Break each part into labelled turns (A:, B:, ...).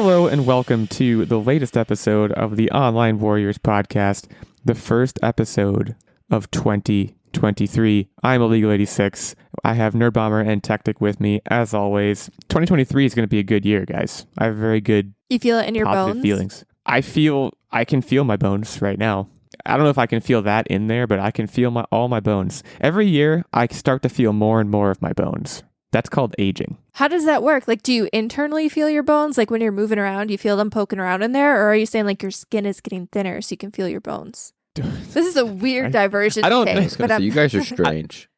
A: Hello and welcome to the latest episode of the Online Warriors podcast, the first episode of 2023. I'm Illeagle 86. I have Nerdbomber and Techtic with me, as always. 2023 is going to be a good year, guys. I have very good
B: You feel it in your
A: positive
B: bones?
A: feelings. I can feel my bones right now. I don't know if I can feel that in there, but I can feel all my bones. Every year, I start to feel more and more of my bones. That's called aging.
B: How does that work? Like, do you internally feel your bones? Like when you're moving around, you feel them poking around in there? Or are you saying like your skin is getting thinner so you can feel your bones? This is a weird diversion.
A: I don't
B: to
A: think-
B: take, but
C: you guys are strange.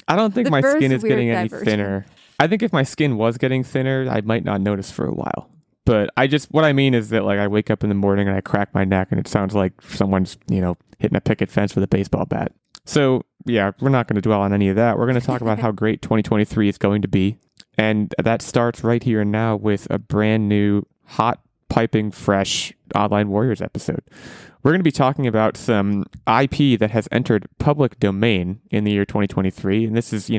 A: I don't think
B: The
A: my
B: first
A: skin is
B: weird
A: getting any
B: diversion.
A: thinner. I think if my skin was getting thinner, I might not notice for a while. But what I mean is that like I wake up in the morning and I crack my neck and it sounds like someone's, hitting a picket fence with a baseball bat. So yeah, we're not going to dwell on any of that. We're going to talk about how great 2023 is going to be. And that starts right here and now with a brand new, hot, piping fresh Online Warriors episode. We're going to be talking about some IP that has entered public domain in the year 2023. And this is,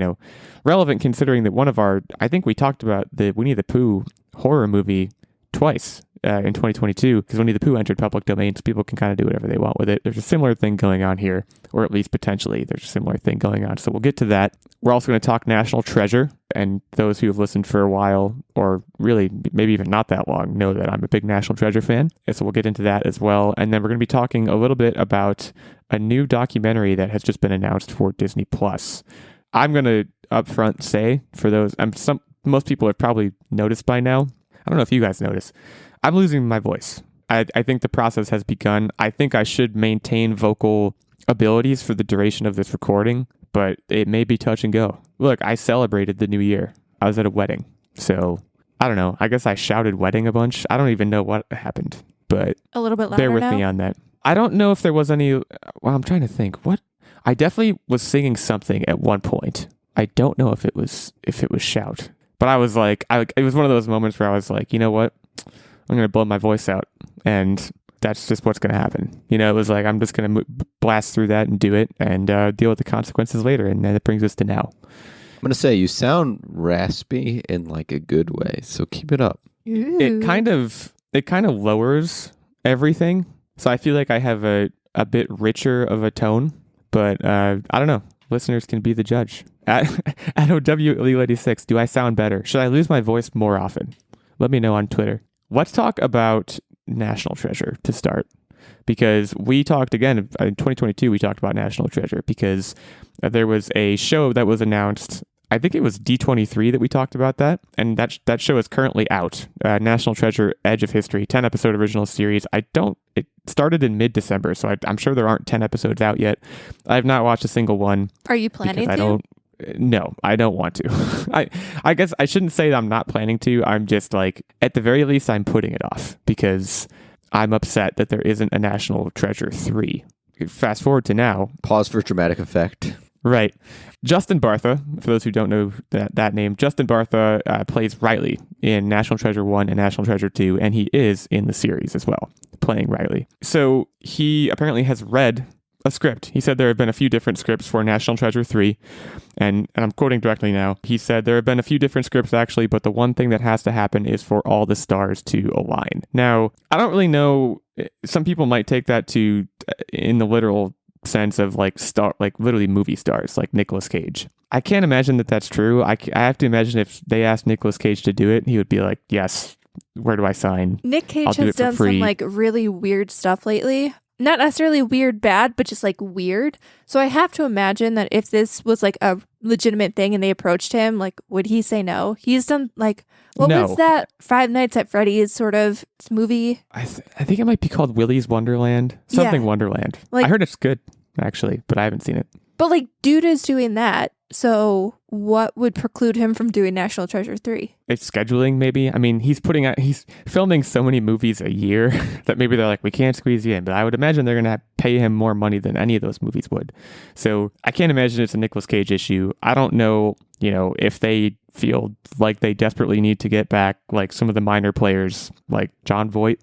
A: relevant considering that I think we talked about the Winnie the Pooh horror movie twice in 2022, because Winnie the Pooh entered public domain, so people can kind of do whatever they want with it. There's a similar thing going on here, or at least potentially there's a similar thing going on. So we'll get to that. We're also going to talk National Treasure, and those who have listened for a while, or really maybe even not that long, know that I'm a big National Treasure fan. And so we'll get into that as well. And then we're going to be talking a little bit about a new documentary that has just been announced for Disney Plus. I'm going to upfront say, for those, most people have probably noticed by now. I don't know if you guys notice. I'm losing my voice. I think the process has begun. I think I should maintain vocal abilities for the duration of this recording, but it may be touch and go. Look, I celebrated the new year. I was at a wedding. So, I don't know. I guess I shouted wedding a bunch. I don't even know what happened, but
B: a little bit louder
A: bear with
B: now?
A: me on that. I don't know if there was any... Well, I'm trying to think. I definitely was singing something at one point. I don't know if it was shout. But I was like, it was one of those moments where I was like, you know what? I'm going to blow my voice out. And that's just what's going to happen. It was like, I'm just going to blast through that and do it and deal with the consequences later. And then it brings us to now.
C: I'm going to say you sound raspy in like a good way, so keep it up.
B: Ooh.
A: It kind of lowers everything. So I feel like I have a bit richer of a tone. But I don't know. Listeners can be the judge. At OW86, do I sound better? Should I lose my voice more often? Let me know on Twitter. Let's talk about National Treasure to start. Because we talked again, in 2022, we talked about National Treasure because there was a show that was announced. I think it was D23 that we talked about that. And that show is currently out. National Treasure Edge of History, 10-episode original series. It started in mid-December, so I'm sure there aren't 10 episodes out yet. I have not watched a single one.
B: Are you planning to?
A: No, I don't want to. I guess I shouldn't say that I'm not planning to. I'm just like, at the very least, I'm putting it off because I'm upset that there isn't a National Treasure 3. Fast forward to now.
C: Pause for dramatic effect.
A: Right. Justin Bartha, for those who don't know that name, Justin Bartha plays Riley in National Treasure 1 and National Treasure 2, and he is in the series as well, playing Riley. So he apparently has read a script. He said there have been a few different scripts for National Treasure 3, and I'm quoting directly now. He said there have been a few different scripts actually, but the one thing that has to happen is for all the stars to align. Now, I don't really know. Some people might take that to in the literal sense of like literally movie stars like Nicolas Cage. I can't imagine that that's true. I have to imagine if they asked Nicolas Cage to do it, he would be like, yes, where do I sign?
B: Nick Cage has done some like really weird stuff lately. Not necessarily weird bad, but just like weird. So I have to imagine that if this was like a legitimate thing and they approached him, like, would he say no? He's done like, what was that Five Nights at Freddy's sort of movie?
A: I think it might be called Willy's Wonderland. Something Wonderland. I heard it's good, actually, but I haven't seen it.
B: But like, dude is doing that. So what would preclude him from doing National Treasure 3?
A: It's scheduling, maybe. I mean, he's filming so many movies a year that maybe they're like, we can't squeeze you in. But I would imagine they're going to pay him more money than any of those movies would. So I can't imagine it's a Nicolas Cage issue. I don't know, if they feel like they desperately need to get back like some of the minor players like John Voight,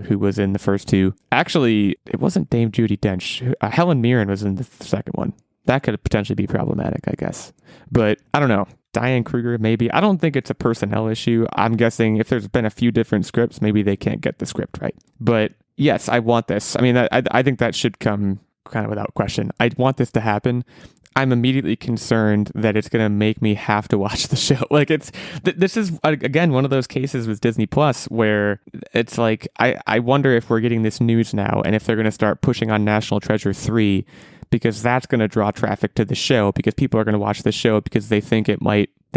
A: who was in the first two. Actually, it wasn't Dame Judi Dench. Helen Mirren was in the second one. that could potentially be problematic, I guess. But I don't know. Diane Kruger, maybe. I don't think it's a personnel issue. I'm guessing if there's been a few different scripts, maybe they can't get the script right. But yes, I want this. I mean, I think that should come kind of without question. I want this to happen. I'm immediately concerned that it's going to make me have to watch the show. Like this is again one of those cases with Disney Plus where it's like I wonder if we're getting this news now and if they're going to start pushing on National Treasure 3 because that's going to draw traffic to the show because people are going to watch the show because they think they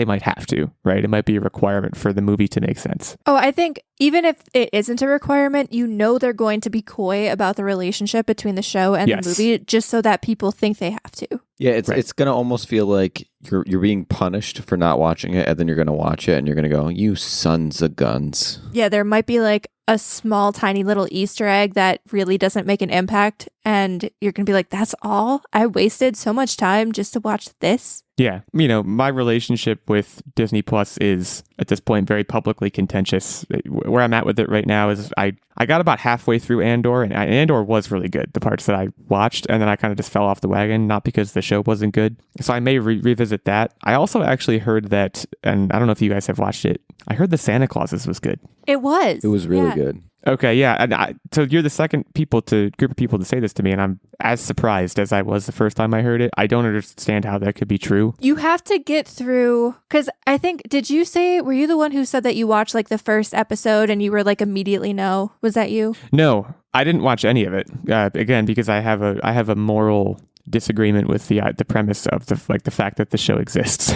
A: might have to, right? It might be a requirement for the movie to make sense.
B: Oh, I think even if it isn't a requirement, they're going to be coy about the relationship between the show and the movie just so that people think they have to.
C: Yeah, it's going to almost feel like you're being punished for not watching it, and then you're going to watch it and you're going to go, you sons of guns.
B: Yeah, there might be like a small, tiny little Easter egg that really doesn't make an impact, and you're going to be like, that's all? I wasted so much time just to watch this?
A: Yeah, my relationship with Disney Plus is at this point very publicly contentious. Where I'm at with it right now is I got about halfway through Andor, and Andor was really good, the parts that I watched, and then I kind of just fell off the wagon, not because the show wasn't good. So I may revisit that. I also actually heard that, and I don't know if you guys have watched it, I heard the Santa Clauses was good.
B: It was.
C: It was really good.
A: Okay, yeah. And so you're the second group of people to say this to me, and I'm as surprised as I was the first time I heard it. I don't understand how that could be true.
B: You have to get through, because I think, were you the one who said that you watched like the first episode and you were like immediately no? Was that you?
A: No, I didn't watch any of it. Again, because I have a moral disagreement with the premise of the fact that the show exists.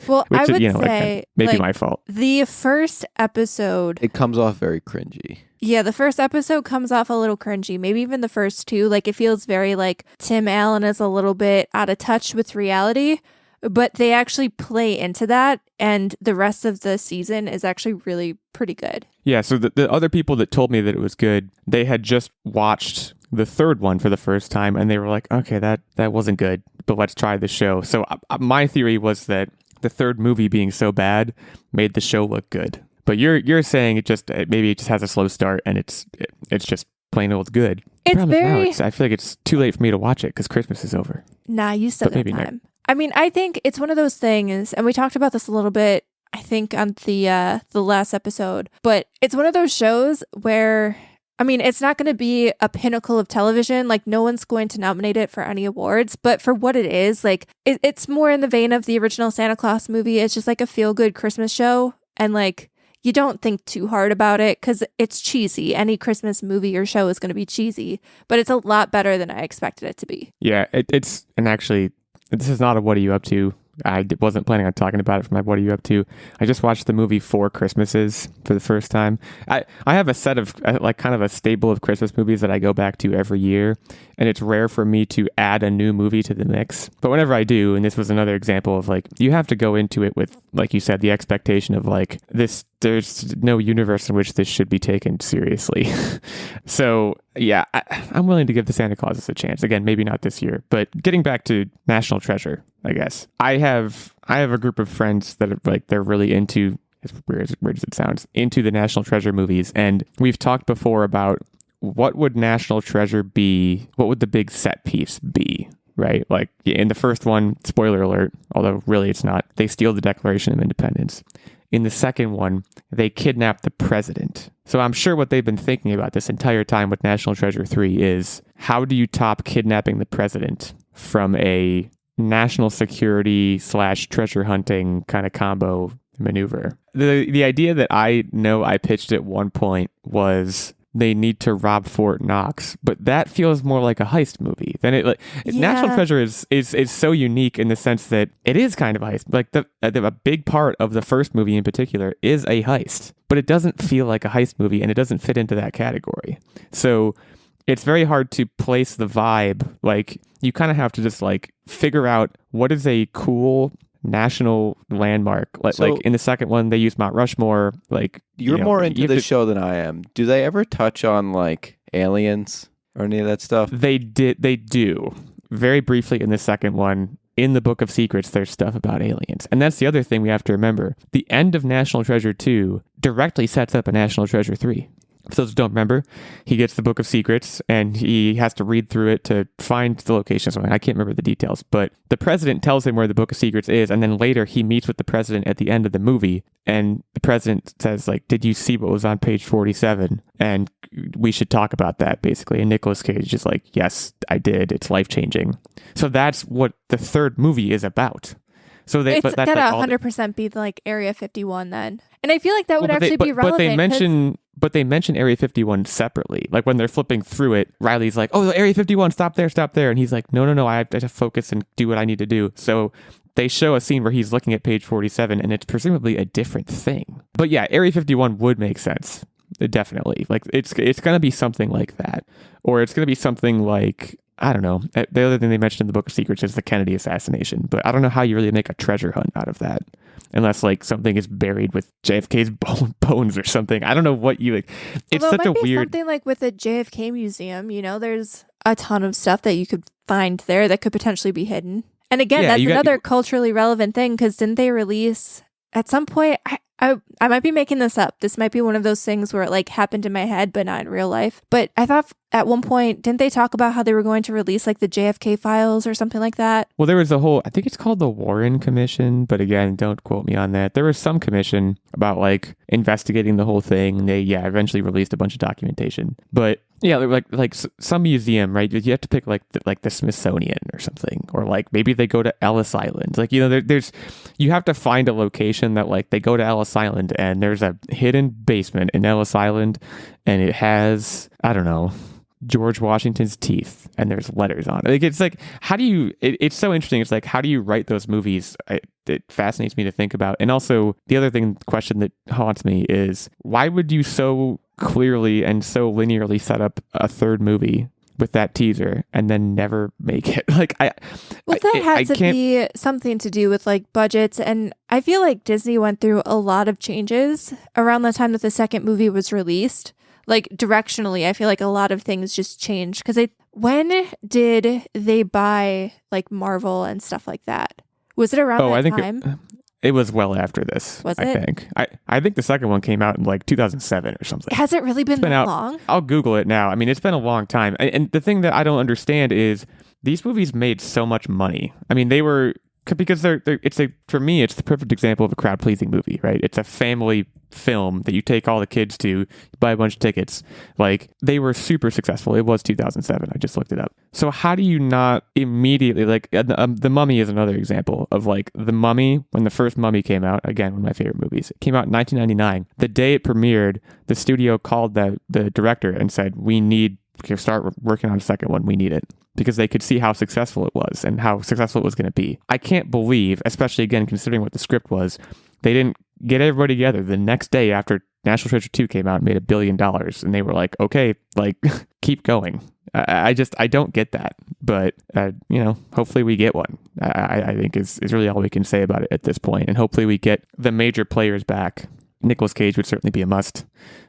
B: Well,
A: which,
B: I would say
A: maybe my fault.
B: The first episode,
C: it comes off very cringy.
B: Yeah, the first episode comes off a little cringy. Maybe even the first two. Like it feels very like Tim Allen is a little bit out of touch with reality, but they actually play into that, and the rest of the season is actually really pretty good. Yeah,
A: so the other people that told me that it was good, they had just watched the third one for the first time, and they were like, okay, that wasn't good, but let's try the show. So my theory was that the third movie being so bad made the show look good. But you're saying maybe it just has a slow start, and it's just plain old good.
B: It's very...
A: I feel like it's too late for me to watch it because Christmas is over.
B: Nah, you still got time. I mean, I think it's one of those things, and we talked about this a little bit, I think, on the last episode, but it's one of those shows where, I mean, it's not going to be a pinnacle of television. Like, no one's going to nominate it for any awards, but for what it is, like, it's more in the vein of the original Santa Claus movie. It's just like a feel-good Christmas show, and like, you don't think too hard about it because it's cheesy. Any Christmas movie or show is going to be cheesy, but it's a lot better than I expected it to be.
A: Yeah, it's, and actually, this is not a What Are You Up To? I wasn't planning on talking about it for my What Are You Up To? I just watched the movie Four Christmases for the first time. I have a set of, like, kind of a stable of Christmas movies that I go back to every year, and it's rare for me to add a new movie to the mix. But whenever I do, and this was another example of, like, you have to go into it with, like you said, the expectation of, like, there's no universe in which this should be taken seriously. So, yeah, I'm willing to give the Santa Clauses a chance. Again, maybe not this year, but getting back to National Treasure, I guess. I have a group of friends that are, like, they're really into, as weird as it sounds, into the National Treasure movies. And we've talked before about what would National Treasure be? What would the big set piece be? Right? Like, in the first one, spoiler alert, although really it's not, they steal the Declaration of Independence. In the second one, they kidnap the president. So I'm sure what they've been thinking about this entire time with National Treasure 3 is, how do you top kidnapping the president from a national security / treasure hunting kind of combo maneuver? The idea that I know I pitched at one point was they need to rob Fort Knox, but that feels more like a heist movie than it. Like, yeah. National Treasure is so unique in the sense that it is kind of a heist. Like a big part of the first movie in particular is a heist, but it doesn't feel like a heist movie, and it doesn't fit into that category. So it's very hard to place the vibe. Like, you kind of have to just, like, figure out what is a cool national landmark. Like in the second one, they use Mount Rushmore. Like,
C: you're more into the show than I am. Do they ever touch on, like, aliens or any of that stuff?
A: They do very briefly in the second one. In the Book of Secrets, there's stuff about aliens, and that's the other thing we have to remember. The end of National Treasure 2 directly sets up a National Treasure 3. For those who don't remember, he gets the Book of Secrets and he has to read through it to find the location of something. I can't remember the details, but the president tells him where the Book of Secrets is, and then later he meets with the president at the end of the movie, and the president says, like, did you see what was on page 47? And we should talk about that, basically. And Nicolas Cage is like, yes, I did. It's life-changing. So that's what the third movie is about. So
B: It's
A: but that's
B: gotta
A: like
B: 100% be like Area 51 then. And I feel like that would actually be relevant.
A: But they mention Area 51 separately. Like when they're flipping through it, Riley's like, oh, Area 51, stop there. And he's like, no, I have to focus and do what I need to do. So they show a scene where he's looking at page 47 and it's presumably a different thing. But yeah, Area 51 would make sense. Definitely. Like it's going to be something like that. Or it's going to be something like, I don't know. The other thing they mentioned in the Book of Secrets is the Kennedy assassination. But I don't know how you really make a treasure hunt out of that. Unless like something is buried with JFK's bones or something. I don't know what you like. It's
B: Although
A: such
B: it might
A: a
B: be
A: weird
B: something like with the JFK museum, you know, there's a ton of stuff that you could find there that could potentially be hidden. And again, that's another culturally relevant thing, because didn't they release at some point? I might be making this up. This might be one of those things where it like happened in my head, but not in real life. But I thought at one point, didn't they talk about how they were going to release like the JFK files or something like that?
A: Well, there was a whole, I think it's called the Warren Commission, but again, don't quote me on that. There was some commission about like investigating the whole thing. And they, eventually released a bunch of documentation. But yeah, like some museum, right? You have to pick like the Smithsonian or something, or like maybe they go to Ellis Island. Like, you know, there's you have to find a location that like they go to Ellis Island and there's a hidden basement in Ellis Island, and it has, I don't know, George Washington's teeth, and there's letters on it. Like, it's like, how do you, it's so interesting. It's like, how do you write those movies? It fascinates me to think about. And also the other question that haunts me is, why would you so clearly and so linearly set up a third movie with that teaser and then never make it? Like,
B: that had to be something to do with like budgets. And I feel like Disney went through a lot of changes around the time that the second movie was released. Like directionally, I feel like a lot of things just changed. Because when did they buy like Marvel and stuff like that? Was it around that time?
A: It was well after this.
B: Was
A: I think. I think the second one came out in like 2007 or something.
B: Has it really been that long?
A: I'll Google it now. I mean, it's been a long time. And the thing that I don't understand is these movies made so much money. I mean, they were, because for me, it's the perfect example of a crowd pleasing movie, right? It's a family film that you take all the kids to, you buy a bunch of tickets. Like, they were super successful. It was 2007. I just looked it up. So how do you not immediately, like, The Mummy is another example of like The Mummy, when the first Mummy came out, again, one of my favorite movies. It came out in 1999. The day it premiered, the studio called the director and said, we need to start working on a second one. We need it. Because they could see how successful it was and how successful it was going to be. I can't believe, especially again, considering what the script was, they didn't get everybody together the next day after National Treasure 2 came out and made $1 billion. And they were like, okay, like, keep going. I don't get that. But, hopefully we get one. I think is really all we can say about it at this point. And hopefully we get the major players back. Nicolas Cage would certainly be a must.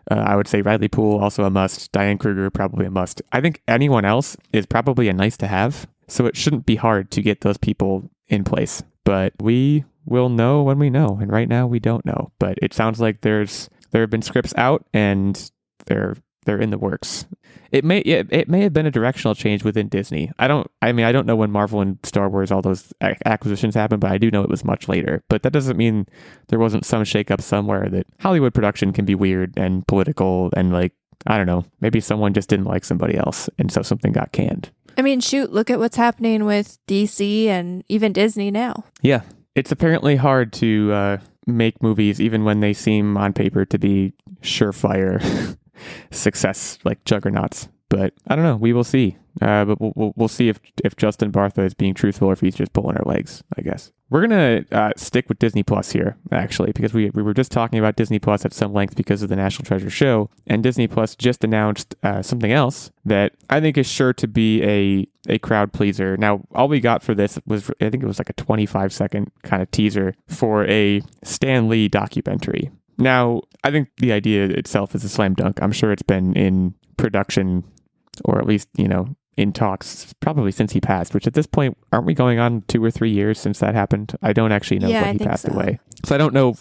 A: I would say Riley Poole, also a must. Diane Kruger, probably a must. I think anyone else is probably a nice to have. So it shouldn't be hard to get those people in place. But we will know when we know. And right now we don't know. But it sounds like there have been scripts out and they're in the works. It may have been a directional change within Disney. I don't know when Marvel and Star Wars, all those acquisitions happened, but I do know it was much later. But that doesn't mean there wasn't some shakeup somewhere. That Hollywood production can be weird and political, and like, I don't know, maybe someone just didn't like somebody else, and so something got canned.
B: I mean, shoot, look at what's happening with DC and even Disney now.
A: Yeah, it's apparently hard to make movies even when they seem on paper to be surefire success, like juggernauts. But I don't know. We will see. But we'll see if Justin Bartha is being truthful or if he's just pulling our legs, I guess. We're going to stick with Disney Plus here, actually, because we were just talking about Disney Plus at some length because of the National Treasure show. And Disney Plus just announced something else that I think is sure to be a crowd pleaser. Now, all we got for this was, I think it was like a 25-second kind of teaser for a Stan Lee documentary. Now, I think the idea itself is a slam dunk. I'm sure it's been in production, or at least, in talks, probably since he passed, which at this point, aren't we going on 2 or 3 years since that happened? I don't actually know when he passed away. So I don't know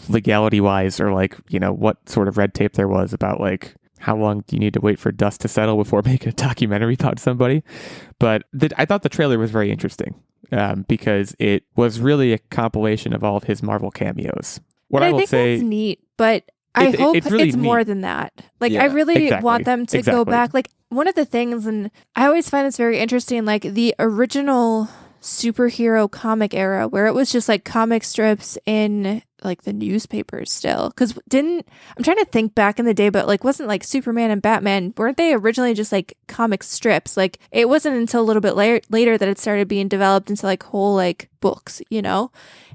A: legality-wise, or like, what sort of red tape there was about like how long do you need to wait for dust to settle before making a documentary about somebody? But I thought the trailer was very interesting because it was really a compilation of all of his Marvel cameos. What
B: and
A: I will
B: think
A: say,
B: that's neat, but I hope
A: it's really
B: more
A: neat.
B: than that. Like,
C: Yeah,
B: I really
A: exactly,
B: want them to go
A: exactly.
B: back. Like, one of the things, and I always find this very interesting, like the original superhero comic era where it was just like comic strips in like the newspapers still. Because I'm trying to think back in the day, but like wasn't like Superman and Batman, weren't they originally just like comic strips? Like it wasn't until a little bit later that it started being developed into like whole like books, you know?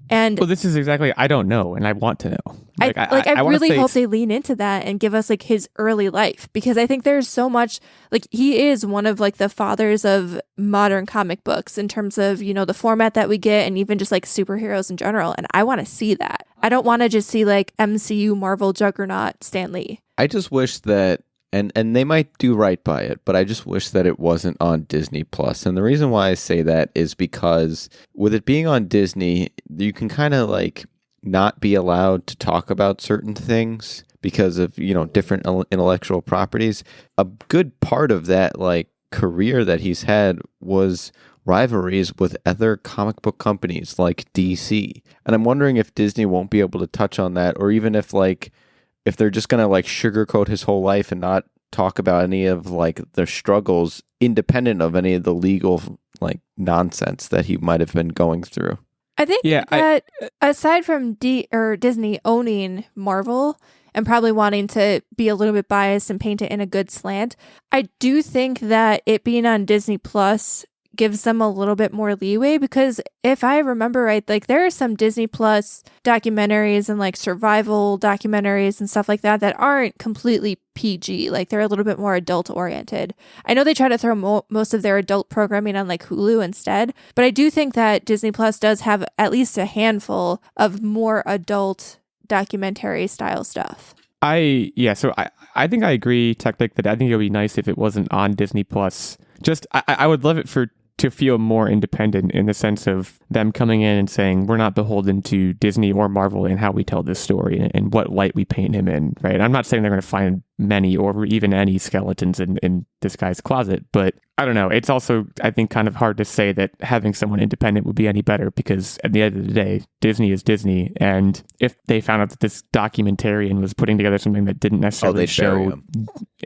B: And
A: well, this is exactly, I don't know, and I want to know.
B: I
A: wanna
B: really
A: say
B: hope they lean into that and give us like his early life, because I think there's so much, like he is one of like the fathers of modern comic books in terms of, you know, the format that we get and even just like superheroes in general. And I want to see that. I don't want to just see like MCU Marvel juggernaut Stan Lee.
C: I just wish that, and they might do right by it, but I just wish that it wasn't on Disney Plus. And the reason why I say that is because with it being on Disney, you can kind of like not be allowed to talk about certain things because of, you know, different intellectual properties. A good part of that like career that he's had was rivalries with other comic book companies like DC. And I'm wondering if Disney won't be able to touch on that, or even if they're just going to like sugarcoat his whole life and not talk about any of like the struggles independent of any of the legal like nonsense that he might have been going through.
B: I think that aside from Disney owning Marvel and probably wanting to be a little bit biased and paint it in a good slant, I do think that it being on Disney Plus gives them a little bit more leeway, because if I remember right, like there are some Disney Plus documentaries and like survival documentaries and stuff like that that aren't completely PG. Like they're a little bit more adult oriented. I know they try to throw most of their adult programming on like Hulu instead, but I do think that Disney Plus does have at least a handful of more adult documentary style stuff.
A: So I think I agree, Techtic, that I think it would be nice if it wasn't on Disney Plus. Just I would love it to feel more independent in the sense of them coming in and saying, we're not beholden to Disney or Marvel in how we tell this story and what light we paint him in, right? I'm not saying they're going to find many or even any skeletons in this guy's closet, but I don't know. It's also, I think, kind of hard to say that having someone independent would be any better, because at the end of the day, Disney is Disney. And if they found out that this documentarian was putting together something that didn't necessarily show...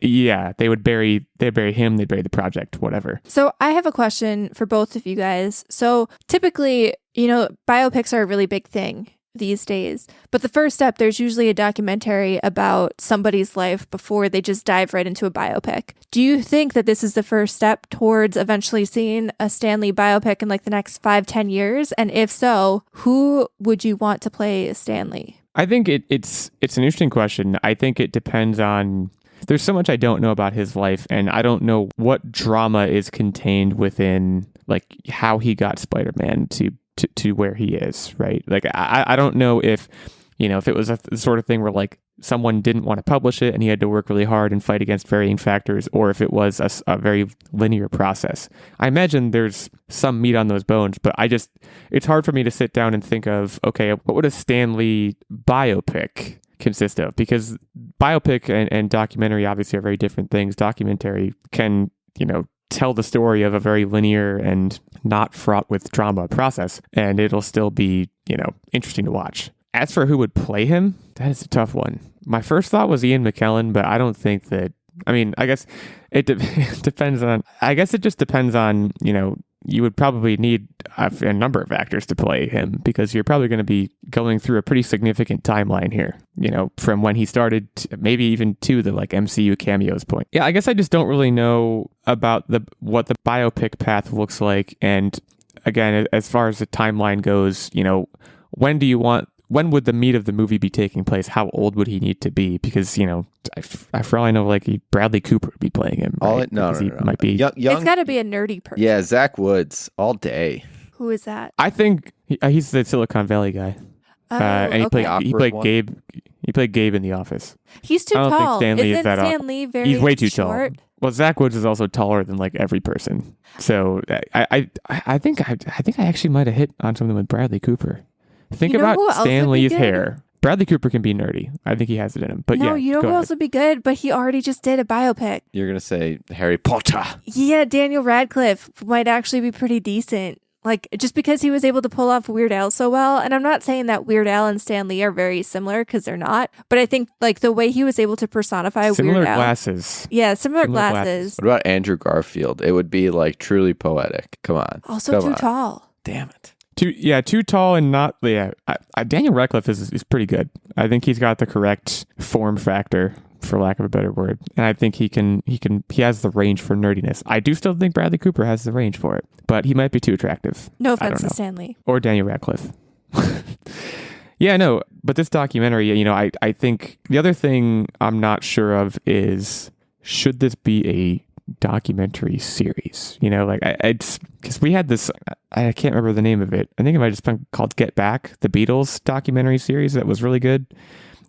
A: Yeah, they'd bury him, they'd bury the project, whatever.
B: So I have a question for both of you guys. So typically, you know, biopics are a really big thing these days. But the first step, there's usually a documentary about somebody's life before they just dive right into a biopic. Do you think that this is the first step towards eventually seeing a Stan Lee biopic in like the next 5-10 years? And if so, who would you want to play Stan Lee?
A: I think it's an interesting question. I think it depends on... There's so much I don't know about his life, and I don't know what drama is contained within like how he got Spider-Man to where he is, right? Like I don't know if, you know, if it was a sort of thing where like someone didn't want to publish it and he had to work really hard and fight against varying factors, or if it was a very linear process. I imagine there's some meat on those bones, but it's hard for me to sit down and think of, okay, what would a Stan Lee biopic consist of? Because biopic and documentary obviously are very different things. Documentary can, you know, tell the story of a very linear and not fraught with drama process, and it'll still be, you know, interesting to watch. As for who would play him, that is a tough one. My first thought was Ian McKellen, but I don't think that... I mean, I guess it depends on... I guess it just depends on, you know, you would probably need a number of actors to play him, because you're probably going to be going through a pretty significant timeline here, you know, from when he started to maybe even to the like MCU cameos point. Yeah, I guess I just don't really know about what the biopic path looks like. And again, as far as the timeline goes, you know, when would the meat of the movie be taking place? How old would he need to be? Because, you know, for all I know, like Bradley Cooper would be playing him. Right?
C: No.
A: Might be
C: young.
B: It's got to be a nerdy person.
C: Yeah, Zach Woods all day.
B: Who is that?
A: I think he's the Silicon Valley guy. And he played Gabe. He played Gabe in The Office.
B: He's too
A: I don't
B: tall.
A: think Stan Lee
B: Isn't
A: is that
B: Stan Lee very
A: He's way too
B: short?
A: tall. Well, Zach Woods is also taller than like every person. So I think I actually might have hit on something with Bradley Cooper. Think
B: You know
A: about
B: who else would
A: Stan
B: be
A: Lee's
B: good?
A: hair. Bradley Cooper can be nerdy. I think he has it in him. But
B: no,
A: yeah,
B: you know
A: go
B: who
A: ahead.
B: else would be good? But he already just did a biopic.
C: You're going to say Harry Potter.
B: Yeah, Daniel Radcliffe might actually be pretty decent. Like, just because he was able to pull off Weird Al so well. And I'm not saying that Weird Al and Stan Lee are very similar, because they're not. But I think, like, the way he was able to personify
A: Similar
B: Weird Al.
A: glasses.
B: Yeah, similar
A: Similar
B: glasses.
C: What about Andrew Garfield? It would be like truly poetic. Come on.
B: Also
C: Come
B: too
C: on.
B: tall.
C: Damn it.
A: Too tall and not. Yeah, Daniel Radcliffe is pretty good. I think he's got the correct form factor, for lack of a better word, and I think he has the range for nerdiness. I do still think Bradley Cooper has the range for it, but he might be too attractive.
B: No
A: I
B: offense
A: don't know.
B: to Stan Lee.
A: Or Daniel Radcliffe. Yeah, no, but this documentary, you know, I think the other thing I'm not sure of is, should this be a documentary series? You know, like it's because we had this, I can't remember the name of it. I think it might have just been called Get Back, the Beatles documentary series that was really good.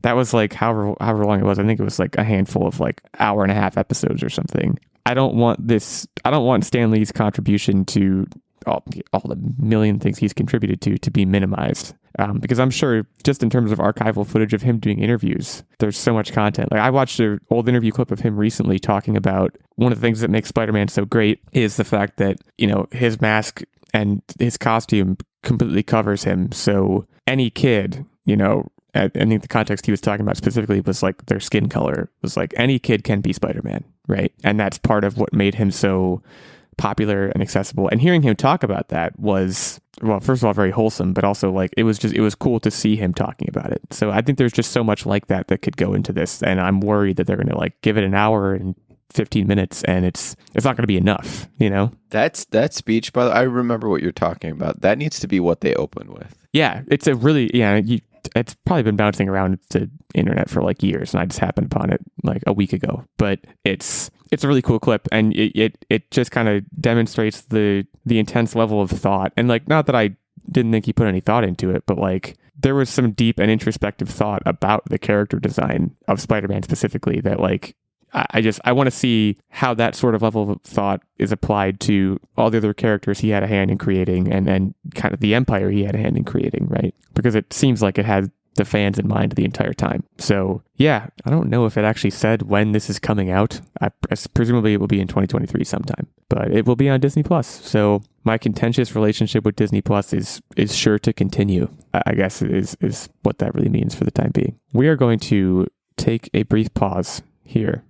A: That was like however long it was. I think it was like a handful of like hour-and-a-half episodes or something. I don't want Stan Lee's contribution to all the million things he's contributed to be minimized. Because I'm sure just in terms of archival footage of him doing interviews, there's so much content. Like I watched an old interview clip of him recently talking about one of the things that makes Spider-Man so great is the fact that, you know, his mask and his costume completely covers him. So any kid, you know, I think the context he was talking about specifically was like their skin color was like any kid can be Spider-Man, right? And that's part of what made him so popular and accessible. And hearing him talk about that was, well, first of all, very wholesome, but also like it was cool to see him talking about it. So I think there's just so much like that could go into this, and I'm worried that they're going to like give it an hour and 15 minutes and it's not going to be enough, you know?
C: That speech, by the way, I remember what you're talking about. That needs to be what they open with.
A: Yeah, it's it's probably been bouncing around the internet for like years, and I just happened upon it like a week ago. But it's a really cool clip, and it just kind of demonstrates the intense level of thought. And like, not that I didn't think he put any thought into it, but like there was some deep and introspective thought about the character design of Spider-Man specifically that like I want to see how that sort of level of thought is applied to all the other characters he had a hand in creating, and kind of the empire he had a hand in creating, right? Because it seems like it had the fans in mind the entire time. So yeah, I don't know if it actually said when this is coming out. Presumably it will be in 2023 sometime, but it will be on Disney Plus. So my contentious relationship with Disney Plus is sure to continue. I guess is what that really means for the time being. We are going to take a brief pause here.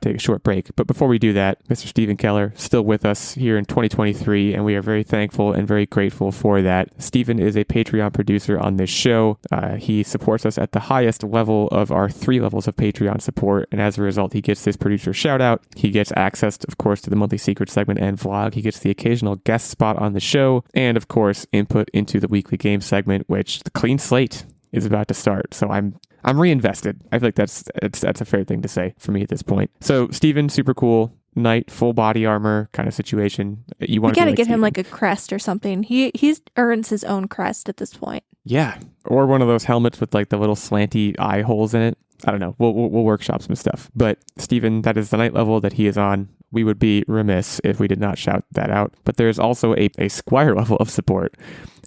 A: Take a short break. But before we do that, Mr. Stephen Keller still with us here in 2023, and we are very thankful and very grateful for that. Stephen is a Patreon producer on this show. He supports us at the highest level of our 3 levels of Patreon support, and as a result, he gets this producer shout out. He gets access, of course, to the monthly secret segment and vlog. He gets the occasional guest spot on the show, and of course, input into the weekly game segment, which the clean slate is about to start. So I'm reinvested. I feel like that's a fair thing to say for me at this point. So Steven, super cool knight, full body armor kind of situation. You want
B: We gotta
A: to
B: get
A: Steven.
B: him like a crest or something. He earns his own crest at this point.
A: Yeah, or one of those helmets with like the little slanty eye holes in it. I don't know. We'll workshop some stuff. But Steven, that is the knight level that he is on. We would be remiss if we did not shout that out. But there's also a squire level of support,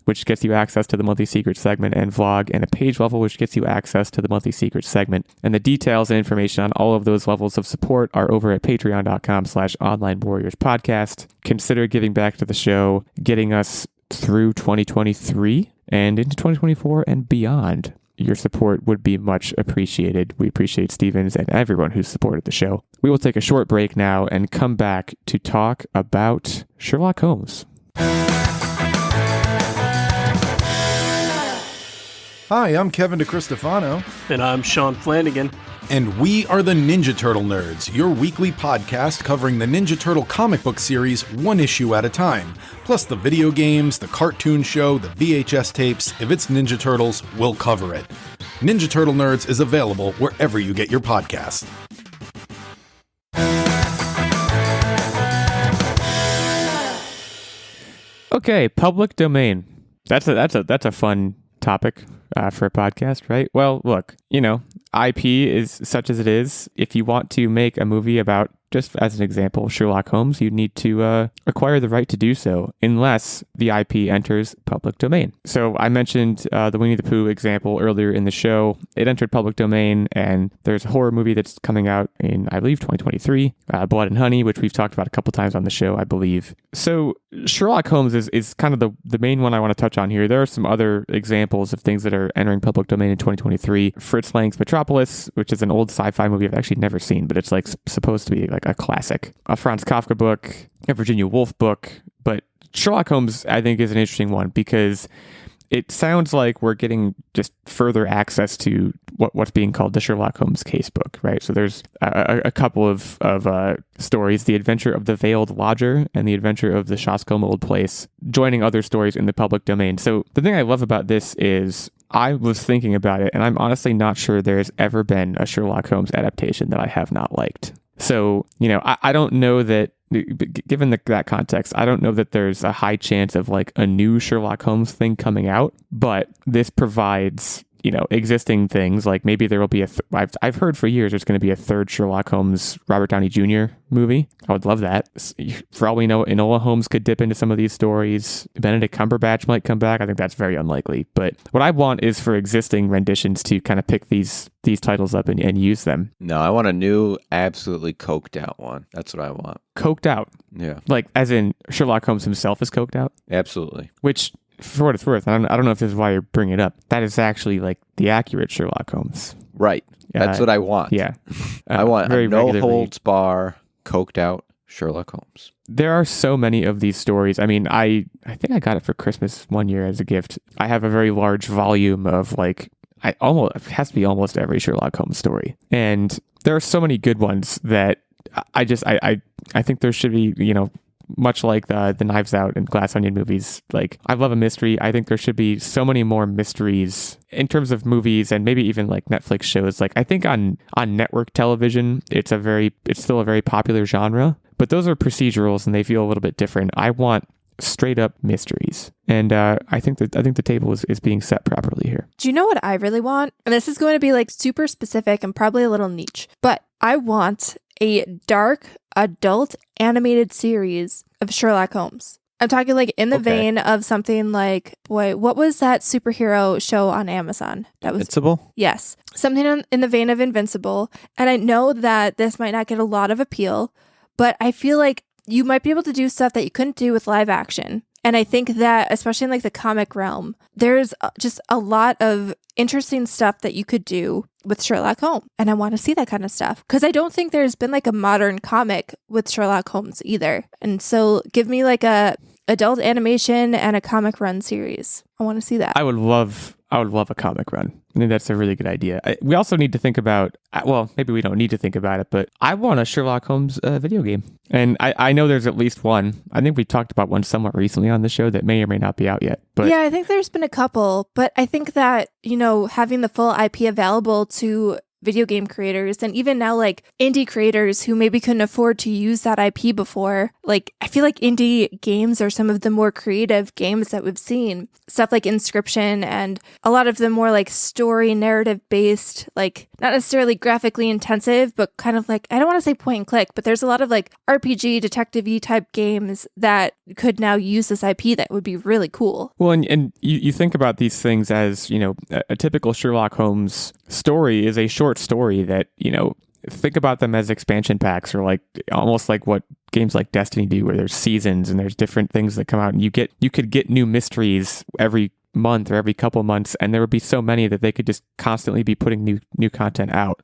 A: which gets you access to the monthly secret segment and vlog, and a page level, which gets you access to the monthly secret segment. And the details and information on all of those levels of support are over at patreon.com/onlinewarriorspodcast. Consider giving back to the show, getting us through 2023 and into 2024 and beyond. Your support would be much appreciated. We appreciate Stevens and everyone who's supported the show. We will take a short break now and come back to talk about Sherlock Holmes.
D: Hi, I'm Kevin DeCristofano.
E: And I'm Sean Flanagan.
D: And we are the Ninja Turtle Nerds, your weekly podcast covering the Ninja Turtle comic book series one issue at a time. Plus the video games, the cartoon show, the VHS tapes. If it's Ninja Turtles, we'll cover it. Ninja Turtle Nerds is available wherever you get your podcast.
A: Okay, public domain. That's a fun topic for a podcast, right? Well, look, you know, IP is such as it is. If you want to make a movie about just as an example, Sherlock Holmes, you need to acquire the right to do so unless the IP enters public domain. So I mentioned the Winnie the Pooh example earlier in the show. It entered public domain, and there's a horror movie that's coming out in, I believe, 2023, Blood and Honey, which we've talked about a couple times on the show, I believe. So Sherlock Holmes is kind of the main one I want to touch on here. There are some other examples of things that are entering public domain in 2023. Fritz Lang's Metropolis, which is an old sci-fi movie I've actually never seen, but it's like supposed to be like a classic. A Franz Kafka book, a Virginia Woolf book. But Sherlock Holmes, I think, is an interesting one because it sounds like we're getting just further access to what's being called the Sherlock Holmes casebook, right? So there's a couple of stories, The Adventure of the Veiled Lodger and The Adventure of the Shoscombe Old Place, joining other stories in the public domain. So the thing I love about this is I was thinking about it, and I'm honestly not sure there's ever been a Sherlock Holmes adaptation that I have not liked. So, I don't know that, given that context, I don't know that there's a high chance of like a new Sherlock Holmes thing coming out, but this provides, existing things. Like maybe there will be I've heard for years there's going to be a third Sherlock Holmes Robert Downey Jr. movie. I would love that. For all we know, Enola Holmes could dip into some of these stories. Benedict Cumberbatch might come back. I think that's very unlikely. But what I want is for existing renditions to kind of pick these titles up and use them.
C: No, I want a new, absolutely coked out one. That's what I want.
A: Coked out?
C: Yeah.
A: Like, as in Sherlock Holmes himself is coked out?
C: Absolutely.
A: Which, for what it's worth, I don't know if this is why you're bringing it up. That is actually like the accurate Sherlock Holmes.
C: Right. That's what I want.
A: Yeah.
C: I want
A: very
C: a no
A: regularly.
C: holds bar, coked out Sherlock Holmes.
A: There are so many of these stories. I mean, I think I got it for Christmas one year as a gift. I have a very large volume of like, it has to be almost every Sherlock Holmes story. And there are so many good ones that I think there should be, much like the Knives Out and Glass Onion movies. Like, I love a mystery. I think there should be so many more mysteries in terms of movies and maybe even like Netflix shows. Like, I think on network television, it's still a very popular genre, but those are procedurals and they feel a little bit different. I want straight up mysteries. And I think the table is being set properly here.
B: Do you know what I really want? And this is going to be like super specific and probably a little niche, but I want a dark adult animated series of Sherlock Holmes. I'm talking like in the vein of something like, what was that superhero show on Amazon? That was
C: Invincible?
B: Yes. Something in the vein of Invincible. And I know that this might not get a lot of appeal, but I feel like you might be able to do stuff that you couldn't do with live action. And I think that, especially in like the comic realm, there's just a lot of interesting stuff that you could do with Sherlock Holmes. And I want to see that kind of stuff because I don't think there's been like a modern comic with Sherlock Holmes either. And so give me like a adult animation and a comic run series. I want to see that.
A: I would love a comic run. I think that's a really good idea. We also need to think about, well, maybe we don't need to think about it, but I want a Sherlock Holmes video game. And I know there's at least one. I think we talked about one somewhat recently on the show that may or may not be out yet. But
B: yeah, I think there's been a couple, but I think that, having the full IP available to video game creators and even now like indie creators who maybe couldn't afford to use that IP before. Like, I feel like indie games are some of the more creative games that we've seen. Stuff like Inscription and a lot of the more like story narrative based, like not necessarily graphically intensive, but kind of like, I don't want to say point and click, but there's a lot of like RPG detective-y type games that could now use this IP that would be really cool.
A: Well, and you think about these things as, a typical Sherlock Holmes story is a short story that, think about them as expansion packs or like almost like what games like Destiny do, where there's seasons and there's different things that come out and you could get new mysteries every month or every couple months, and there would be so many that they could just constantly be putting new content out.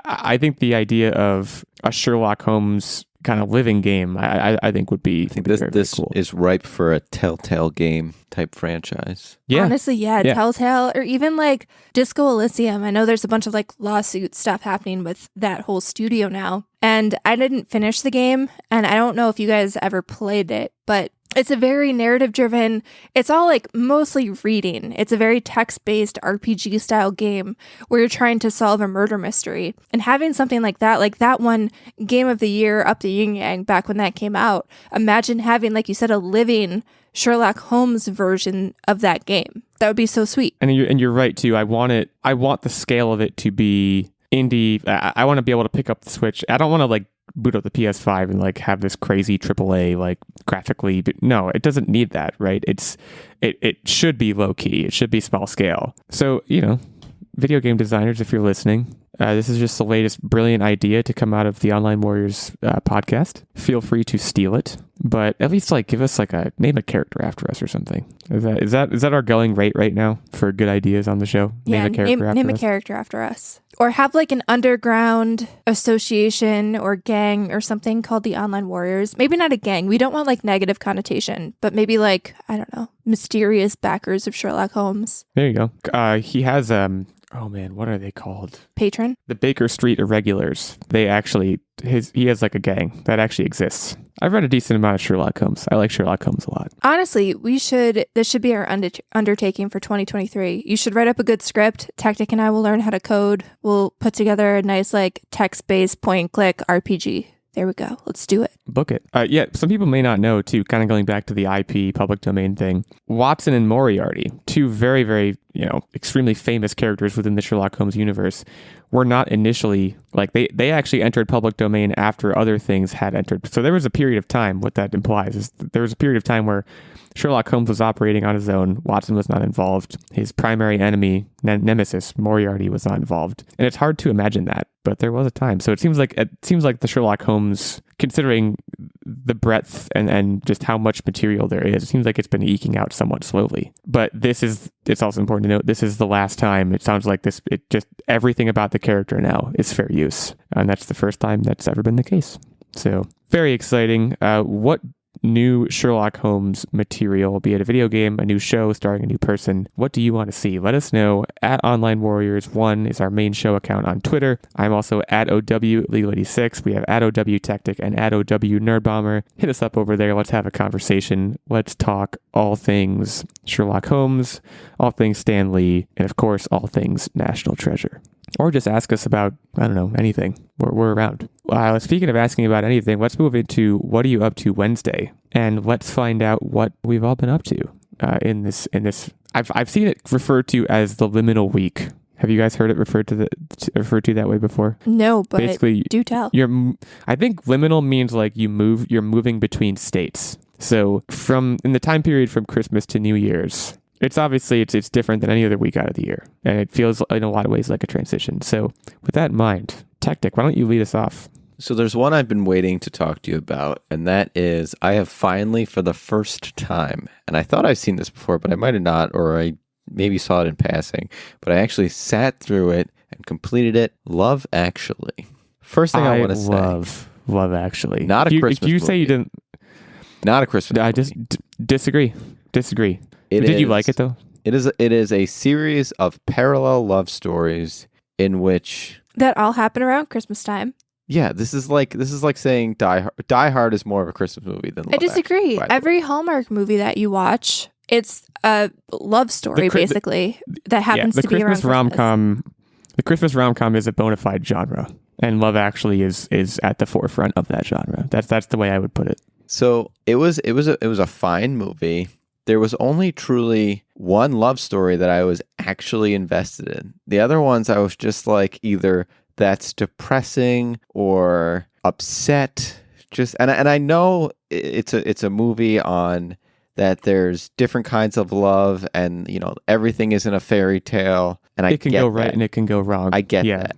A: I think the idea of a Sherlock Holmes kind of living game, I think would be.
C: I think
A: very, very
C: this
A: cool.
C: is ripe for a Telltale game type franchise.
A: Yeah.
B: Honestly, yeah, Telltale or even like Disco Elysium. I know there's a bunch of like lawsuit stuff happening with that whole studio now. And I didn't finish the game, and I don't know if you guys ever played it, but it's a very narrative driven, it's all like mostly reading. It's a very text-based RPG style game where you're trying to solve a murder mystery. And having something like that one Game of the Year Up the Yin Yang back when that came out, imagine having, like you said, a living Sherlock Holmes version of that game. That would be so sweet.
A: And you're right too. I want the scale of it to be indie. I want to be able to pick up the Switch. I don't want to like boot up the PS5 and like have this crazy AAA like graphically. But no, it doesn't need that, right? It should be low key. It should be small scale. So, video game designers, if you're listening, this is just the latest brilliant idea to come out of the Online Warriors podcast. Feel free to steal it, but at least like give us like name a character after us or something. Is that our going rate right now for good ideas on the show?
B: Yeah, name a character after us. Or have like an underground association or gang or something called the Online Warriors. Maybe not a gang. We don't want like negative connotation, but maybe like, I don't know, mysterious backers of Sherlock Holmes.
A: There you go. He has, oh man, what are they called?
B: Patron?
A: The Baker Street Irregulars. He has like a gang that actually exists. I've read a decent amount of Sherlock Holmes. I like Sherlock Holmes a lot.
B: Honestly, this should be our undertaking for 2023. You should write up a good script. Techtic and I will learn how to code. We'll put together a nice like text-based point-and-click RPG. There we go. Let's do it.
A: Book it. Yeah, some people may not know, too, kind of going back to the IP public domain thing. Watson and Moriarty, two very, very, extremely famous characters within the Sherlock Holmes universe, were not initially, like, they actually entered public domain after other things had entered. So there was a period of time, what that implies is there was a period of time where Sherlock Holmes was operating on his own. Watson was not involved. His primary enemy, nemesis, Moriarty, was not involved. And it's hard to imagine that, but there was a time. So it seems like the Sherlock Holmes, considering the breadth and just how much material there is, it seems like it's been eking out somewhat slowly. But it's also important to note, this is the last time. It sounds like everything about the character now is fair use. And that's the first time that's ever been the case. So very exciting. What new Sherlock Holmes material, be it a video game, a new show starring a new person, what do you want to see? Let us know at Online Warriors 1 is our main show account on Twitter. I'm also at OW86. We have at OW Techtic and at OW Nerdbomber. Hit us up over there. Let's have a conversation. Let's talk all things Sherlock Holmes, all things Stan Lee, and of course, all things National Treasure. Or just ask us about, I don't know, anything. We're around. Speaking of asking about anything, let's move into what are you up to Wednesday? And let's find out what we've all been up to in this. I've seen it referred to as the liminal week. Have you guys heard it referred to that way before?
B: No, but
A: basically,
B: do tell.
A: I think liminal means like you're moving between states. So in the time period from Christmas to New Year's, it's obviously it's different than any other week out of the year, and it feels in a lot of ways like a transition. So with that in mind, Techtic, why don't you lead us off?
C: So there's one I've been waiting to talk to you about, and that is I have finally, for the first time, and I thought I've seen this before, but I might have not, or I maybe saw it in passing, but I actually sat through it and completed it. Love Actually. First thing I want to say.
A: Love Actually.
C: Not a Christmas movie.
A: You say you didn't.
C: Not a Christmas movie.
A: I just disagree. Did you like it though?
C: It is a series of parallel love stories in which
B: that all happen around Christmas time.
C: Yeah, this is like saying Die Hard. Die Hard is more of a Christmas movie than Love
B: I disagree.
C: Actually,
B: every Hallmark movie that you watch, it's a love story basically that happens to be around Christmas.
A: The Christmas rom-com is a bona fide genre, and Love Actually is at the forefront of that genre. That's the way I would put it.
C: So it was a fine movie. There was only truly one love story that I was actually invested in. The other ones I was just like either that's depressing or upset. And I know it's a movie on that there's different kinds of love and everything isn't a fairy tale. And
A: it can go right and it can go wrong.
C: I get that.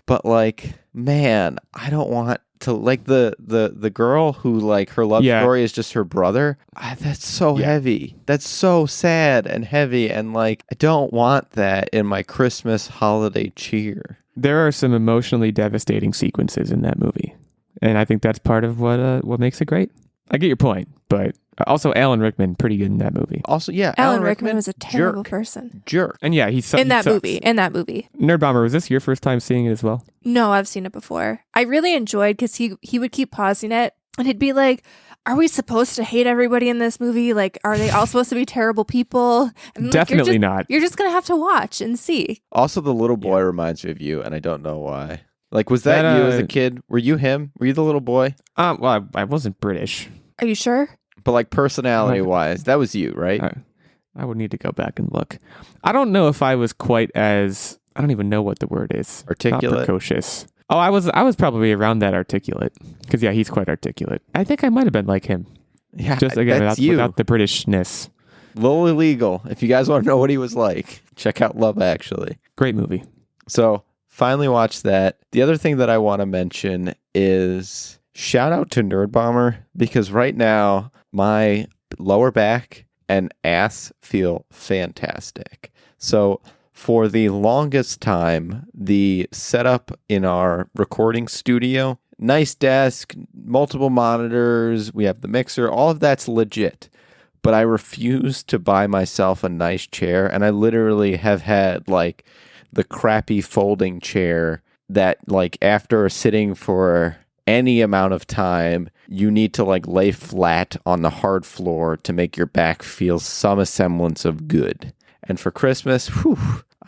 C: But like, man, I don't want to like the girl who like her love story is just her brother. That's so heavy. That's so sad and heavy, and like I don't want that in my Christmas holiday cheer.
A: There are some emotionally devastating sequences in that movie, and I think that's part of what makes it great. I get your point, but also Alan Rickman, pretty good in that movie.
C: Also, yeah,
B: Alan Rickman was a terrible person.
C: Jerk.
A: And yeah, he's
B: in that movie.
A: Nerdbomber, was this your first time seeing it as well?
B: No, I've seen it before. I really enjoyed because he would keep pausing it and he'd be like, "Are we supposed to hate everybody in this movie? Like, are they all supposed to be terrible people?" And
A: definitely not.
B: You're just gonna have to watch and see.
C: Also, the little boy reminds me of you, and I don't know why. Like, was that you as a kid? Were you him? Were you the little boy?
A: Well, I wasn't British.
B: Are you sure?
C: But like personality-wise, that was you, right?
A: I would need to go back and look. I don't know if I was quite as I don't even know what the word is.
C: Articulate?
A: Not precocious. Oh, I was probably around that articulate. Because, yeah, he's quite articulate. I think I might have been like him.
C: Yeah,
A: Just, again,
C: that's
A: without the Britishness.
C: Little Illeagle. If you guys want to know what he was like, check out Love Actually.
A: Great movie.
C: So, finally watched that. The other thing that I want to mention is shout out to Nerdbomber, because right now my lower back and ass feel fantastic. So, for the longest time, the setup in our recording studio, nice desk, multiple monitors, we have the mixer, all of that's legit. But I refuse to buy myself a nice chair, and I literally have had like the crappy folding chair that like after sitting for any amount of time, you need to like lay flat on the hard floor to make your back feel some semblance of good. And for Christmas,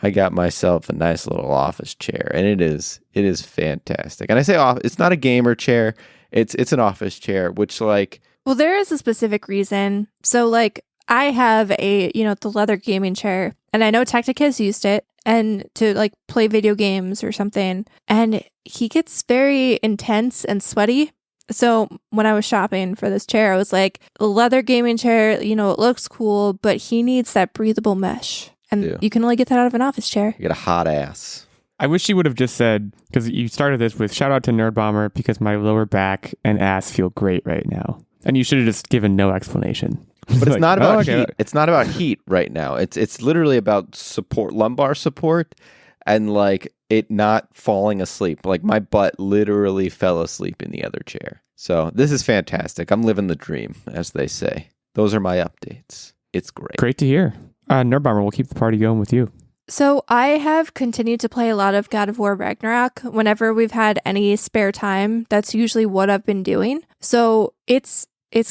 C: I got myself a nice little office chair, and it is fantastic. And I say it's not a gamer chair, it's an office chair, which like,
B: well, there is a specific reason. So like I have the leather gaming chair, and I know Techtic has used it and to like play video games or something, and he gets very intense and sweaty. So when I was shopping for this chair, I was like, a leather gaming chair, it looks cool, but he needs that breathable mesh. And you can only get that out of an office chair.
C: You get a hot ass.
A: I wish you would have just said, because you started this with shout out to Nerdbomber because my lower back and ass feel great right now. And you should have just given no explanation.
C: But it's not about heat. It's not about heat right now. It's literally about support, lumbar support, and like it not falling asleep. Like my butt literally fell asleep in the other chair. So this is fantastic. I'm living the dream, as they say. Those are my updates. It's great.
A: Great to hear. Nerdbomber, we'll keep the party going with you.
B: So I have continued to play a lot of God of War Ragnarök. Whenever we've had any spare time, that's usually what I've been doing. So it's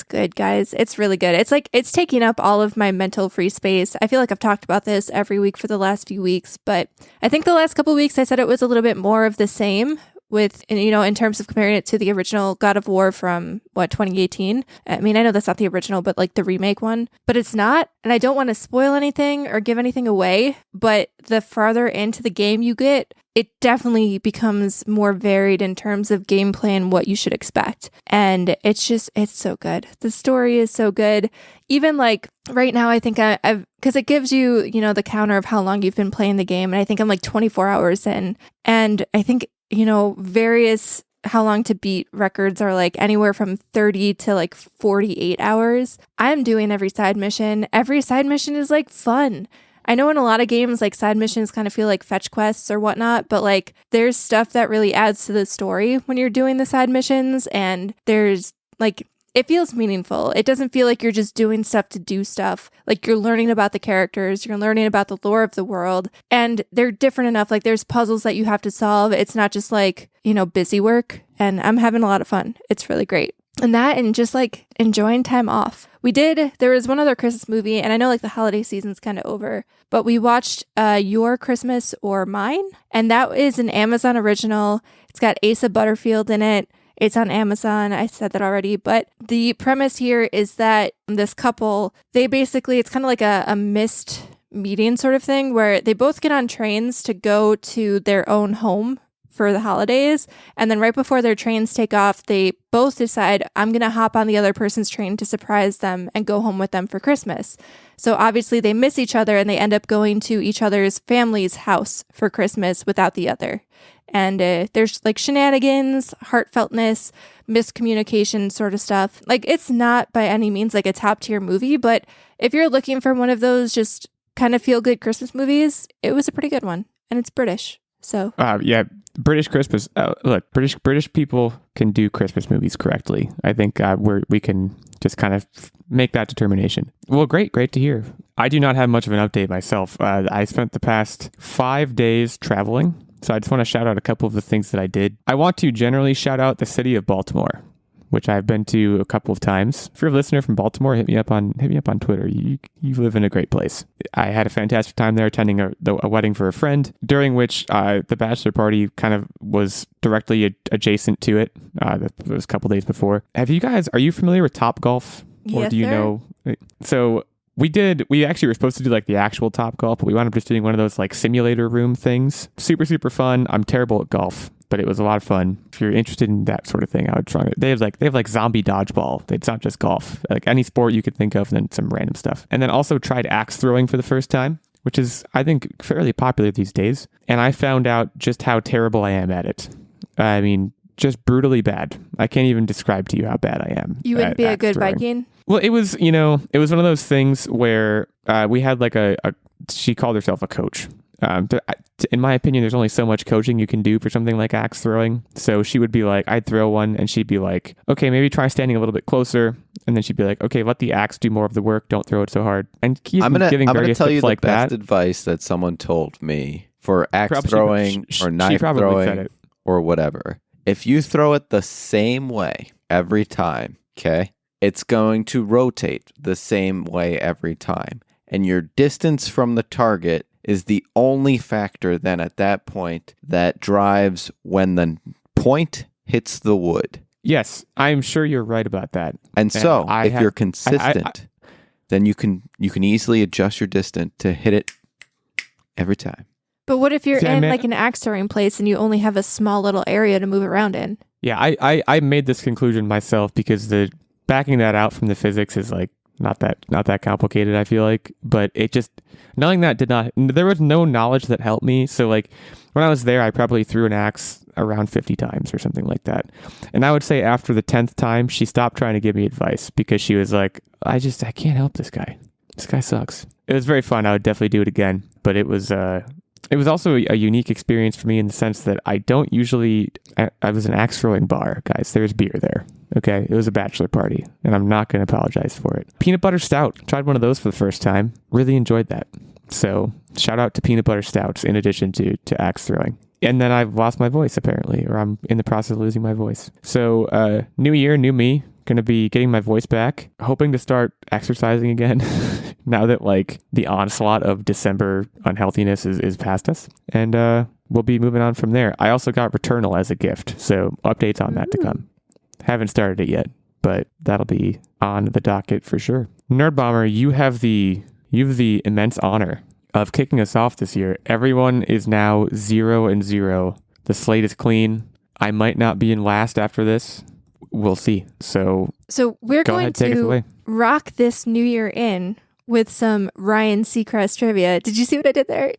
B: good, guys. It's really good. It's taking up all of my mental free space. I feel like I've talked about this every week for the last few weeks, but I think the last couple of weeks I said it was a little bit more of the same with, in terms of comparing it to the original God of War from 2018. I mean, I know that's not the original, but like the remake one, but it's not. And I don't want to spoil anything or give anything away, but the farther into the game you get, it definitely becomes more varied in terms of gameplay and what you should expect. And it's so good. The story is so good. Even like right now, I think I've, because it gives you, the counter of how long you've been playing the game. And I think I'm like 24 hours in. And I think, various how long to beat records are like anywhere from 30 to like 48 hours. I'm doing every side mission. Every side mission is like fun. I know in a lot of games, like side missions kind of feel like fetch quests or whatnot, but like there's stuff that really adds to the story when you're doing the side missions, and there's like, it feels meaningful. It doesn't feel like you're just doing stuff to do stuff. Like you're learning about the characters, you're learning about the lore of the world, and they're different there enough. Like there's puzzles that you have to solve. It's not just like, busy work, and I'm having a lot of fun. It's really great. And that, and just like enjoying time off. There was one other Christmas movie, and I know like the holiday season's kind of over, but we watched Your Christmas or Mine, and that is an Amazon original. It's got Asa Butterfield in it. It's on Amazon. I said that already. But the premise here is that this couple, it's kind of like a missed meeting sort of thing where they both get on trains to go to their own home for the holidays. And then right before their trains take off, they both decide, I'm going to hop on the other person's train to surprise them and go home with them for Christmas. So obviously they miss each other, and they end up going to each other's family's house for Christmas without the other. And there's like shenanigans, heartfeltness, miscommunication sort of stuff. Like it's not by any means like a top tier movie, but if you're looking for one of those just kind of feel good Christmas movies, it was a pretty good one, and it's British. So
A: yeah, British Christmas. Look, British people can do Christmas movies correctly. I think we can just kind of make that determination. Well, great to hear. I do not have much of an update myself. I spent the past 5 days traveling. So I just want to shout out a couple of the things that I did. I want to generally shout out the city of Baltimore, which I've been to a couple of times. If you're a listener from Baltimore, hit me up on Twitter. You live in a great place. I had a fantastic time there attending a wedding for a friend, during which the bachelor party kind of was directly adjacent to it. That was a couple days before. Are you familiar with Topgolf?
B: Yes,
A: or do you
B: sir.
A: know? So We actually were supposed to do like the actual Top Golf, but we wound up just doing one of those like simulator room things. Super, super fun. I'm terrible at golf, but it was a lot of fun. If you're interested in that sort of thing, I would try it. They have like zombie dodgeball. It's not just golf. Like any sport you could think of, and then some random stuff. And then also tried axe throwing for the first time, which is, I think, fairly popular these days. And I found out just how terrible I am at it. I mean, just brutally bad. I can't even describe to you how bad I am.
B: You wouldn't be a good
A: throwing.
B: Viking?
A: Well, it was one of those things where we had like she called herself a coach. In my opinion, there's only so much coaching you can do for something like axe throwing. So she would be like, I'd throw one and she'd be like, okay, maybe try standing a little bit closer. And then she'd be like, okay, let the axe do more of the work. Don't throw it so hard. And I'm gonna
C: tell you the
A: like
C: best
A: that.
C: advice that someone told me for axe throwing or knife throwing or whatever. If you throw it the same way every time, okay, it's going to rotate the same way every time. And your distance from the target is the only factor then at that point that drives when the point hits the wood.
A: Yes, I'm sure you're right about that.
C: And so if you're consistent, then you can easily adjust your distance to hit it every time.
B: But what if you're like an axe throwing place and you only have a small little area to move around in?
A: Yeah, I made this conclusion myself because the backing that out from the physics is like not that complicated, I feel like. But it just, knowing that there was no knowledge that helped me. So like when I was there, I probably threw an axe around 50 times or something like that. And I would say after the 10th time, she stopped trying to give me advice because she was like, I can't help this guy. This guy sucks. It was very fun. I would definitely do it again. But it was also a unique experience for me in the sense that I don't usually, I was an axe throwing bar, guys. There's beer there. Okay. It was a bachelor party and I'm not going to apologize for it. Peanut butter stout. Tried one of those for the first time. Really enjoyed that. So shout out to peanut butter stouts in addition to axe throwing. And then I've lost my voice apparently, or I'm in the process of losing my voice. So new year, new me. Going to be getting my voice back. Hoping to start exercising again now that like the onslaught of December unhealthiness is past us. And we'll be moving on from there. I also got Returnal as a gift. So updates on that to come. Haven't started it yet, but that'll be on the docket for sure. Nerdbomber, you have the immense honor of kicking us off this year. Everyone is now 0-0. The slate is clean. I might not be in last after this. We'll see. So
B: we're going to rock this new year in with some Ryan Seacrest trivia. Did you see what I did there?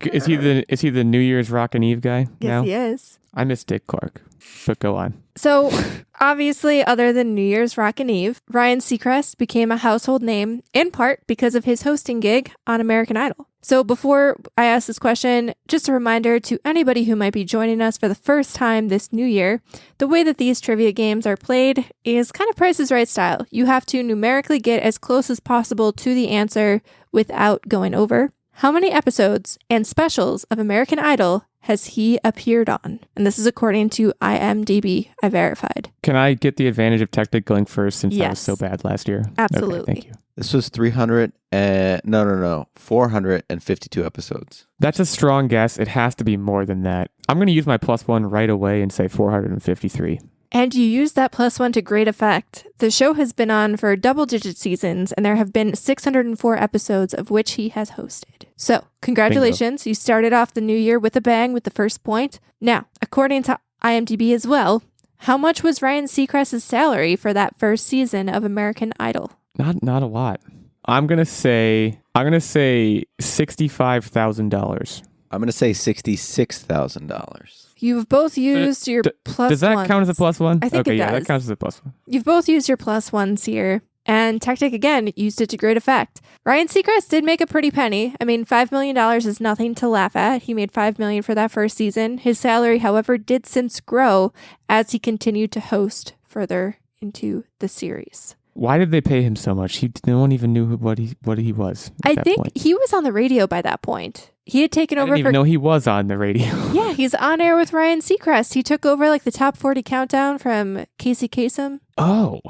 A: Is he the New Year's Rockin' Eve guy?
B: Yes,
A: now?
B: He is.
A: I miss Dick Clark, but go on.
B: So obviously, other than New Year's Rockin' Eve, Ryan Seacrest became a household name in part because of his hosting gig on American Idol. So before I ask this question, just a reminder to anybody who might be joining us for the first time this new year, the way that these trivia games are played is kind of Price is Right style. You have to numerically get as close as possible to the answer without going over. How many episodes and specials of American Idol has he appeared on? And this is according to IMDb. I verified.
A: Can I get the advantage of Techtic going first since I was so bad last year?
B: Absolutely.
A: Okay, thank you.
C: This was 452 episodes.
A: That's a strong guess. It has to be more than that. I'm going to use my +1 right away and say 453.
B: And you use that +1 to great effect. The show has been on for double-digit seasons, and there have been 604 episodes of which he has hosted. So, congratulations. Bingo. You started off the new year with a bang with the first point. Now, according to IMDb as well, how much was Ryan Seacrest's salary for that first season of American Idol?
A: Not a lot. I'm gonna say $65,000.
C: I'm gonna say $66,000.
B: You've both used your +1.
A: Does that count as a +1?
B: I think it does.
A: Yeah, that counts as a +1.
B: You've both used your +1s here. And Techtic, again, used it to great effect. Ryan Seacrest did make a pretty penny. I mean, $5 million is nothing to laugh at. He made $5 million for that first season. His salary, however, did since grow as he continued to host further into the series.
A: Why did they pay him so much? No one even knew what he was.
B: I think he was on the radio by that point. He had taken over.
A: I didn't even know he was on the radio.
B: Yeah, he's on air with Ryan Seacrest. He took over like the top 40 countdown from Casey Kasem.
A: Oh,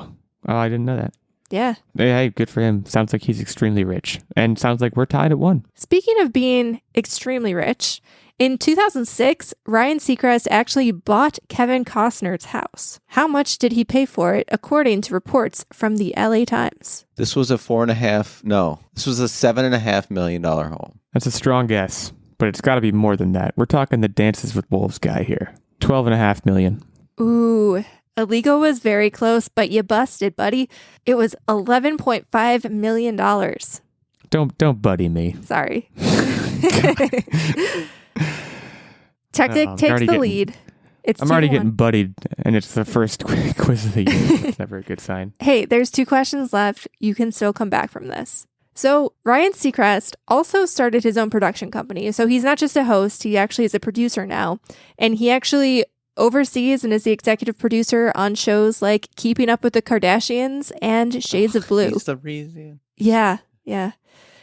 A: I didn't know that.
B: Yeah.
A: Hey, good for him. Sounds like he's extremely rich. And sounds like we're tied at 1.
B: Speaking of being extremely rich, In 2006, Ryan Seacrest actually bought Kevin Costner's house. How much did he pay for it, according to reports from the LA Times?
C: This was a $7.5 million home.
A: That's a strong guess, but it's got to be more than that. We're talking the Dances with Wolves guy here. $12.5 million.
B: Ooh, Illeagle was very close, but you busted, buddy. It was $11.5 million.
A: Don't buddy me.
B: Sorry. Techtic takes the lead.
A: I'm already getting buddied, and it's the first quiz of the year. That's never a good sign.
B: Hey, there's 2 questions left. You can still come back from this. So Ryan Seacrest also started his own production company. So he's not just a host, he actually is a producer now. And he actually oversees and is the executive producer on shows like Keeping Up with the Kardashians and Shades of Blue.
C: He's the reason.
B: Yeah.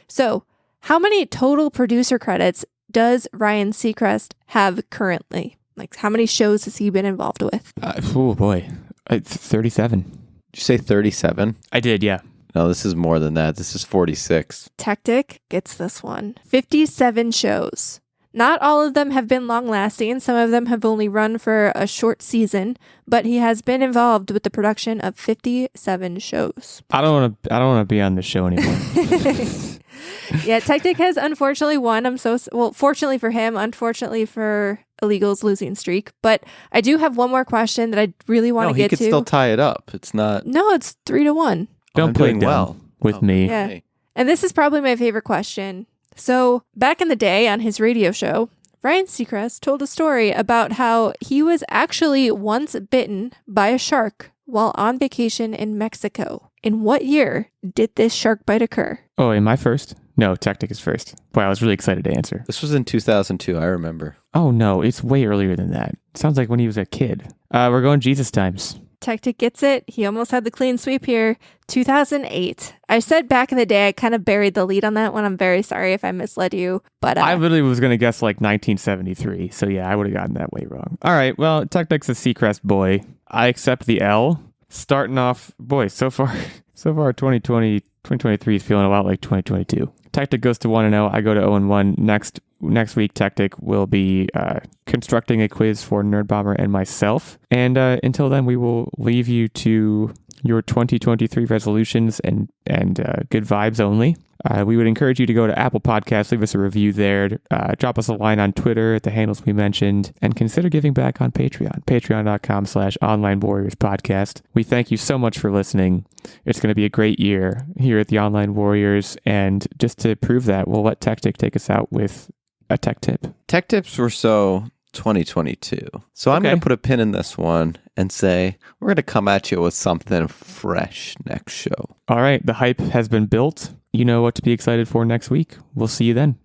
B: So how many total producer credits does Ryan Seacrest have currently? Like, how many shows has he been involved with?
A: Oh, boy. 37.
C: Did you say 37?
A: I did, yeah.
C: No, this is more than that. This is 46.
B: Techtic gets this one. 57 shows. Not all of them have been long-lasting. Some of them have only run for a short season, but he has been involved with the production of 57 shows.
A: I don't want to be on the show anymore.
B: Yeah, Techtic has unfortunately won. Fortunately for him, unfortunately for Illeagle's losing streak. But I do have one more question that I really want to get to.
C: He could still tie it up. It's not.
B: No, it's 3-1.
A: Don't play dumb with me.
B: Yeah.
C: Okay.
B: And this is probably my favorite question. So back in the day on his radio show, Ryan Seacrest told a story about how he was actually once bitten by a shark while on vacation in Mexico. In what year did this shark bite occur?
A: Oh, am I first? No, Techtic is first. Boy, I was really excited to answer.
C: This was in 2002, I remember.
A: Oh, no, it's way earlier than that. Sounds like when he was a kid. We're going Jesus times.
B: Techtic gets it. He almost had the clean sweep here. 2008. I said back in the day, I kind of buried the lead on that one. I'm very sorry if I misled you. But
A: I literally was going to guess like 1973. So yeah, I would have gotten that way wrong. All right. Well, Techtic's a Seacrest boy. I accept the L. Starting off, boy, so far 2023 is feeling a lot like 2022. Techtic goes to 1-0. I go to 0-1. Next week, Techtic will be constructing a quiz for Nerdbomber and myself. And until then, we will leave you to your 2023 resolutions and good vibes only. We would encourage you to go to Apple Podcasts, leave us a review there, drop us a line on Twitter at the handles we mentioned, and consider giving back on Patreon, patreon.com/Online Warriors Podcast. We thank you so much for listening. It's going to be a great year here at the Online Warriors, and just to prove that, we'll let Techtic take us out with a tech tip.
C: Tech tips were so 2022. So I'm going to put a pin in this one and say we're going to come at you with something fresh next show.
A: All right, the hype has been built. You know what to be excited for next week. We'll see you then.